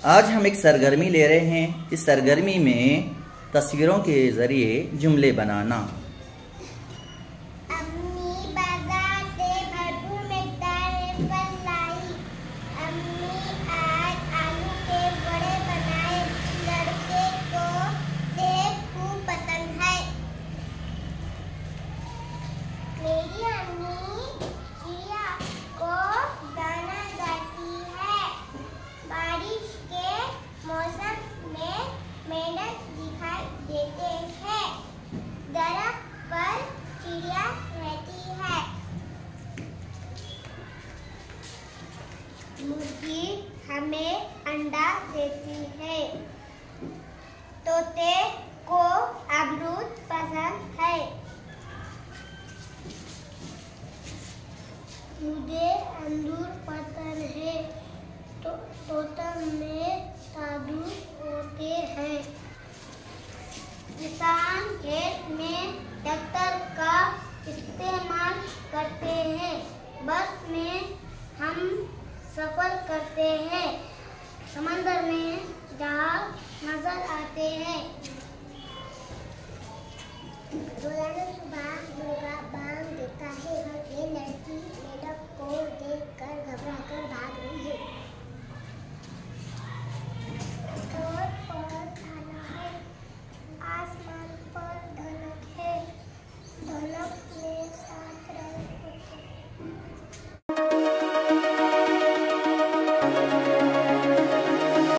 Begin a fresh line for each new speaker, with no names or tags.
आज हम एक सरगर्मी ले रहे हैं। इस सरगर्मी में तस्वीरों के ज़रिए जुमले बनाना।
अम्मी बाजार से भरपूर मिकदार में फल लाई। अम्मी आज आलू के बड़े बनाए। लड़के को सेब खूब पसंद है। मेरी अम्मी चिड़िया को दाना डालती है। बारिश के मौसम में मेंढक दिखाई देते हैं। दरख्त पर चिड़िया रहती है। मुर्गी हमें अंडा देती है। तोते को अमरूद पसंद है। मुझे अंगूर पसंद है। तोता में जादू होते हैं। किसान खेत में ट्रैक्टर का इस्तेमाल करते हैं। बस में हम सफर करते हैं। समंदर में जहाज नजर आते हैं। रोजाना सुबह मुर्गा बांग देता है। ये लड़की मेढक को देखकर घबराकर भाग रही है।